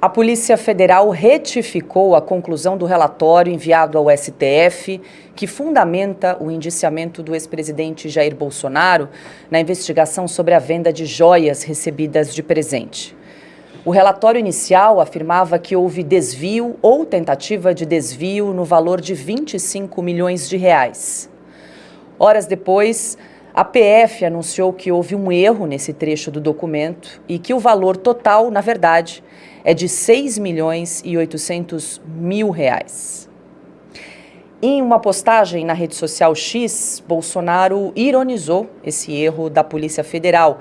A Polícia Federal retificou a conclusão do relatório enviado ao STF, que fundamenta o indiciamento do ex-presidente Jair Bolsonaro na investigação sobre a venda de joias recebidas de presente. O relatório inicial afirmava que houve desvio ou tentativa de desvio no valor de 25 milhões de reais. Horas depois, a PF anunciou que houve um erro nesse trecho do documento e que o valor total, na verdade, é de 6 milhões e 800 mil reais. Em uma postagem na rede social X, Bolsonaro ironizou esse erro da Polícia Federal.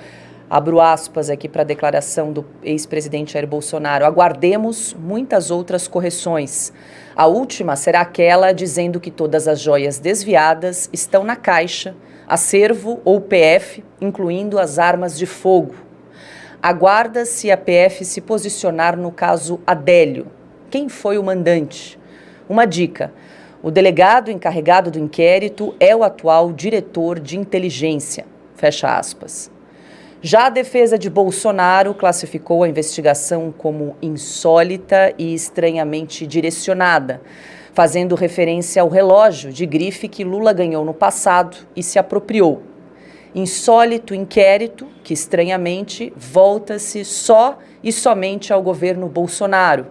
Abro aspas aqui para a declaração do ex-presidente Jair Bolsonaro. Aguardemos muitas outras correções. A última será aquela dizendo que todas as joias desviadas estão na Caixa, acervo ou PF, incluindo as armas de fogo. Aguarda-se a PF se posicionar no caso Adélio. Quem foi o mandante? Uma dica: o delegado encarregado do inquérito é o atual diretor de inteligência. Fecha aspas. Já a defesa de Bolsonaro classificou a investigação como insólita e estranhamente direcionada, fazendo referência ao relógio de grife que Lula ganhou no passado e se apropriou. Insólito inquérito que, estranhamente, volta-se só e somente ao governo Bolsonaro,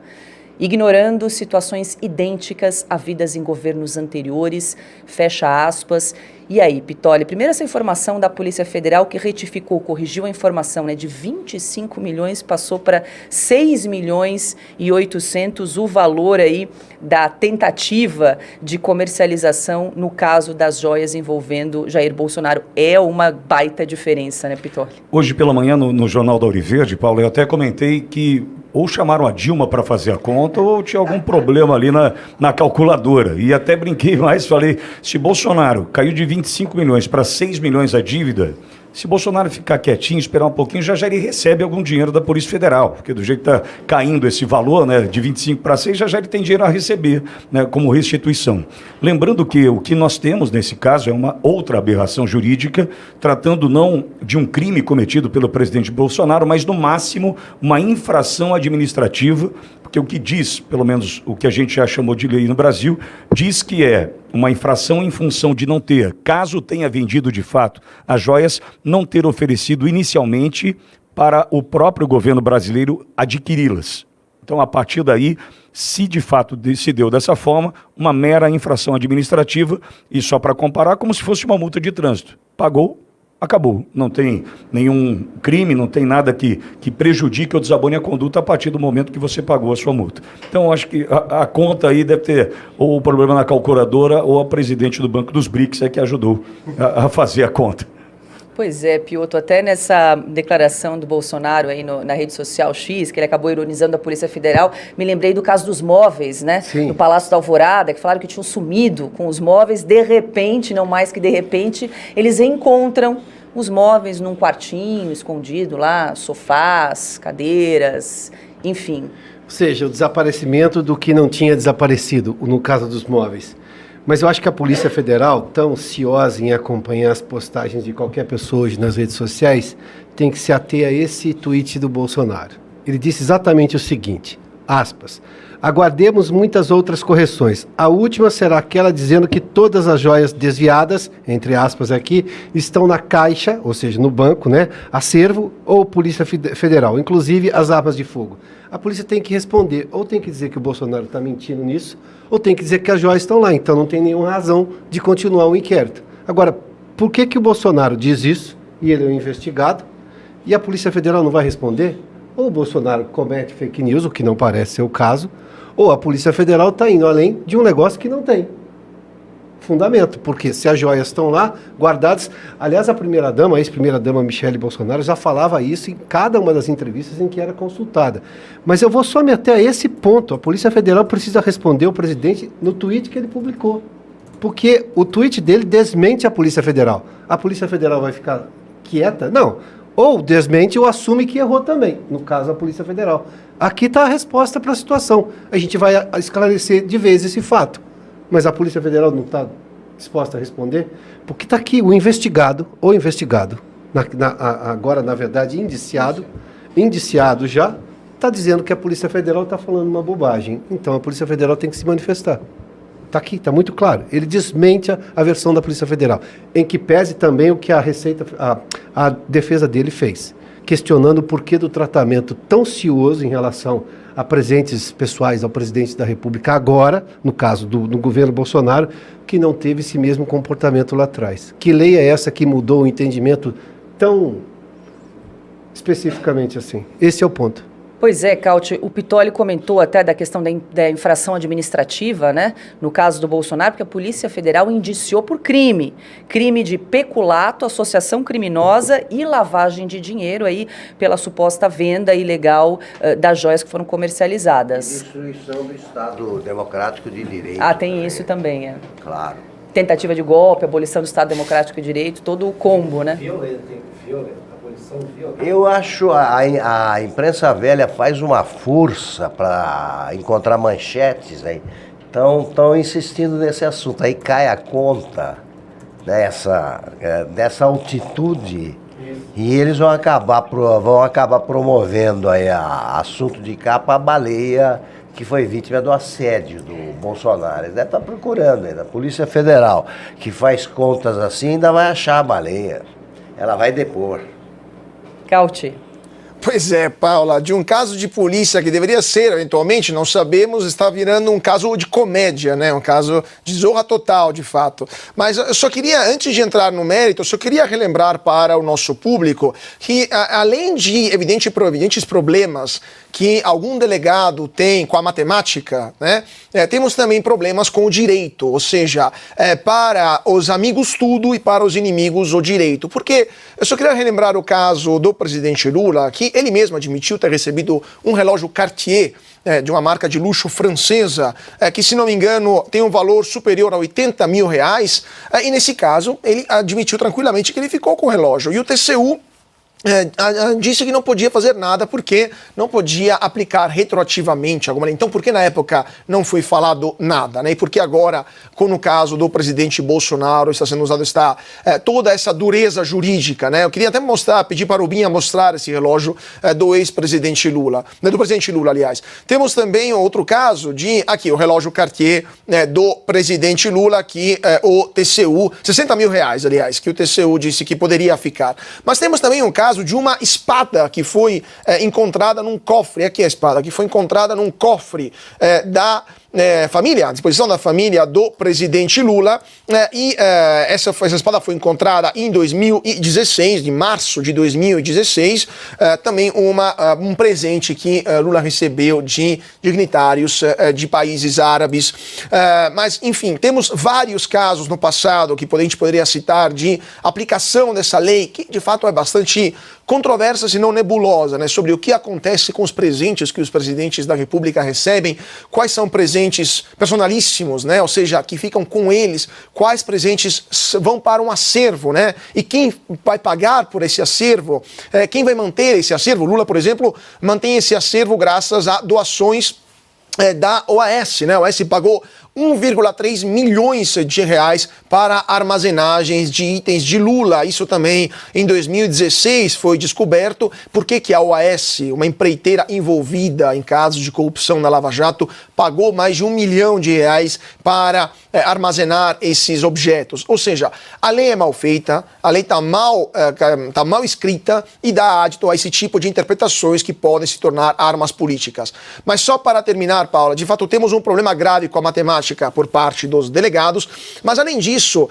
ignorando situações idênticas havidas em governos anteriores, fecha aspas. E aí, Pitoli, primeiro essa informação da Polícia Federal que retificou, corrigiu a informação, de 25 milhões, passou para 6 milhões e 800 o valor aí da tentativa de comercialização no caso das joias envolvendo Jair Bolsonaro. É uma baita diferença, né, Pitoli? Hoje pela manhã no Jornal da Ouriverde, Paulo, eu até comentei que ou chamaram a Dilma para fazer a conta ou tinha algum problema ali na calculadora. E até brinquei mais, falei, se Bolsonaro caiu de 25 milhões para 6 milhões a dívida, se Bolsonaro ficar quietinho, esperar um pouquinho, já ele recebe algum dinheiro da Polícia Federal, porque do jeito que está caindo esse valor, de 25 para 6, já ele tem dinheiro a receber, como restituição. Lembrando que o que nós temos nesse caso é uma outra aberração jurídica, tratando não de um crime cometido pelo presidente Bolsonaro, mas no máximo uma infração administrativa, porque o que diz, pelo menos o que a gente já chamou de lei no Brasil, diz que é uma infração em função de não ter, caso tenha vendido de fato as joias, não ter oferecido inicialmente para o próprio governo brasileiro adquiri-las. Então, a partir daí, se de fato se deu dessa forma, uma mera infração administrativa, e só para comparar, como se fosse uma multa de trânsito. Pagou, acabou. Não tem nenhum crime, não tem nada que prejudique ou desabone a conduta a partir do momento que você pagou a sua multa. Então, acho que a conta aí deve ter ou o problema na calculadora ou a presidente do Banco dos BRICS é que ajudou a fazer a conta. Pois é, Piotr, até nessa declaração do Bolsonaro aí na rede social X, que ele acabou ironizando a Polícia Federal, me lembrei do caso dos móveis, no Palácio da Alvorada, que falaram que tinham sumido com os móveis, de repente, não mais que de repente, eles encontram os móveis num quartinho escondido lá, sofás, cadeiras, enfim. Ou seja, o desaparecimento do que não tinha desaparecido, no caso dos móveis. Mas eu acho que a Polícia Federal, tão ansiosa em acompanhar as postagens de qualquer pessoa hoje nas redes sociais, tem que se ater a esse tweet do Bolsonaro. Ele disse exatamente o seguinte, aspas, aguardemos muitas outras correções. A última será aquela dizendo que todas as joias desviadas, entre aspas aqui, estão na Caixa, ou seja, no banco, acervo ou Polícia Federal, inclusive as armas de fogo. A polícia tem que responder, ou tem que dizer que o Bolsonaro está mentindo nisso, ou tem que dizer que as joias estão lá, então não tem nenhuma razão de continuar o inquérito. Agora, por que o Bolsonaro diz isso, e ele é um investigado, e a Polícia Federal não vai responder? Ou o Bolsonaro comete fake news, o que não parece ser o caso, ou a Polícia Federal está indo além de um negócio que não tem fundamento, porque se as joias estão lá, guardadas... Aliás, a ex-primeira-dama Michele Bolsonaro já falava isso em cada uma das entrevistas em que era consultada. Mas eu vou só me ater a esse ponto. A Polícia Federal precisa responder ao presidente no tweet que ele publicou. Porque o tweet dele desmente a Polícia Federal. A Polícia Federal vai ficar quieta? Não. Ou desmente ou assume que errou também, no caso a Polícia Federal. Aqui está a resposta para a situação. A gente vai esclarecer de vez esse fato. Mas a Polícia Federal não está disposta a responder? Porque está aqui o investigado, agora, na verdade, indiciado já, está dizendo que a Polícia Federal está falando uma bobagem. Então a Polícia Federal tem que se manifestar. Está aqui, está muito claro. Ele desmente a versão da Polícia Federal, em que pese também o que a defesa dele fez, questionando o porquê do tratamento tão cioso em relação a presentes pessoais ao presidente da República agora, no caso do governo Bolsonaro, que não teve esse mesmo comportamento lá atrás. Que lei é essa que mudou o entendimento tão especificamente assim? Esse é o ponto. Pois é, Cauti, o Pittoli comentou até da questão da infração administrativa, né, no caso do Bolsonaro, porque a Polícia Federal indiciou por crime de peculato, associação criminosa e lavagem de dinheiro aí pela suposta venda ilegal das joias que foram comercializadas. Destruição do Estado Democrático de Direito. Ah, tem isso também, é. Claro. Tentativa de golpe, abolição do Estado Democrático de Direito, todo o combo, né? Violento. Eu acho a imprensa velha faz uma força para encontrar manchetes aí. Estão insistindo nesse assunto. Aí cai a conta dessa altitude. E eles vão acabar promovendo aí assunto de capa a baleia que foi vítima do assédio do Bolsonaro. Eles devem estar procurando ainda. A Polícia Federal, que faz contas assim, ainda vai achar a baleia. Ela vai depor. Cauti. Pois é, Paula, de um caso de polícia que deveria ser, eventualmente, não sabemos, está virando um caso de comédia, né? Um caso de zorra total, de fato. Mas eu só queria, antes de entrar no mérito, eu só queria relembrar para o nosso público que, além de evidentes problemas que algum delegado tem com a matemática, né? Temos também problemas com o direito, ou seja, para os amigos tudo e para os inimigos o direito. Porque eu só queria relembrar o caso do presidente Lula, que ele mesmo admitiu ter recebido um relógio Cartier, de uma marca de luxo francesa, que, se não me engano, tem um valor superior a 80 mil reais, e nesse caso ele admitiu tranquilamente que ele ficou com o relógio. E o TCU disse que não podia fazer nada porque não podia aplicar retroativamente alguma lei. Então, por que na época não foi falado nada, né? E por que agora, como no caso do presidente Bolsonaro, está sendo usado toda essa dureza jurídica, né? Eu queria até pedir para o Binha mostrar esse relógio do ex-presidente Lula, do presidente Lula, aliás. Temos também outro caso aqui, o relógio Cartier do presidente Lula, que o TCU, 60 mil reais, aliás, que o TCU disse que poderia ficar. Mas temos também um caso de uma espada que foi encontrada num cofre. Aqui é a espada, que foi encontrada num cofre da família, à disposição da família do presidente Lula, essa espada foi encontrada em 2016, em março de 2016, também um presente que Lula recebeu de dignitários de países árabes. Mas, enfim, temos vários casos no passado que a gente poderia citar de aplicação dessa lei, que de fato é bastante controversa, se não nebulosa, né, sobre o que acontece com os presentes que os presidentes da República recebem, quais são presentes personalíssimos, né, ou seja, que ficam com eles, quais presentes vão para um acervo, né, e quem vai pagar por esse acervo, quem vai manter esse acervo. Lula, por exemplo, mantém esse acervo graças a doações da OAS, né, a OAS pagou 1,3 milhões de reais para armazenagens de itens de Lula. Isso também em 2016 foi descoberto. Por que a OAS, uma empreiteira envolvida em casos de corrupção na Lava Jato, pagou mais de 1 milhão de reais para armazenar esses objetos? Ou seja, a lei é mal feita, a lei está mal escrita e dá adito a esse tipo de interpretações que podem se tornar armas políticas. Mas só para terminar, Paula, de fato temos um problema grave com a matemática por parte dos delegados, mas além disso,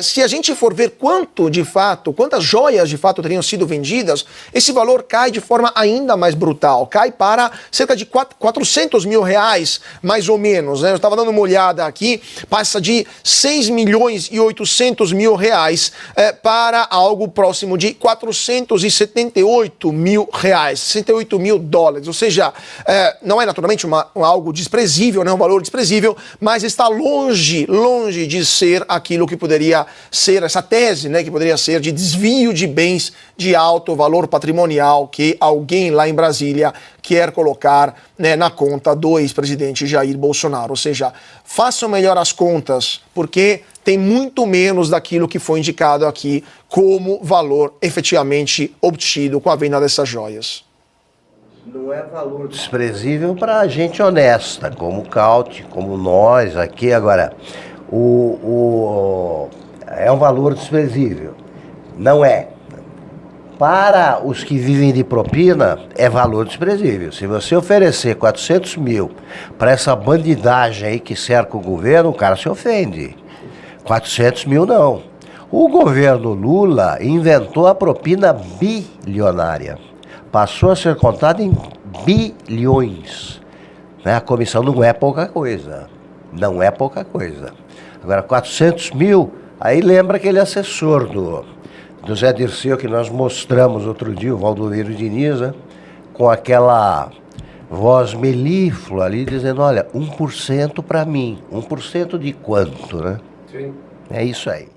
se a gente for ver quantas joias de fato teriam sido vendidas, esse valor cai de forma ainda mais brutal, cai para cerca de 400 mil reais, mais ou menos, né? Eu estava dando uma olhada aqui, passa de 6 milhões e 800 mil reais para algo próximo de 478 mil reais, 68 mil dólares, ou seja, não é naturalmente algo desprezível, né? Um valor desprezível, mas está longe de ser aquilo que poderia ser, essa tese, né, que poderia ser de desvio de bens de alto valor patrimonial que alguém lá em Brasília quer colocar, né, na conta do ex-presidente Jair Bolsonaro. Ou seja, façam melhor as contas, porque tem muito menos daquilo que foi indicado aqui como valor efetivamente obtido com a venda dessas joias. Não é valor desprezível para gente honesta, como o Caute, como nós aqui. Agora, é um valor desprezível. Não é. Para os que vivem de propina, é valor desprezível. Se você oferecer 400 mil para essa bandidagem aí que cerca o governo, o cara se ofende. 400 mil não. O governo Lula inventou a propina bilionária. Passou a ser contada em bilhões. Né? A comissão não é pouca coisa. Não é pouca coisa. Agora, 400 mil, aí lembra aquele assessor do Zé Dirceu que nós mostramos outro dia, o Valdomiro Diniz, né? Com aquela voz melíflua ali, dizendo, olha, 1% para mim. 1% de quanto, né? Sim. É isso aí.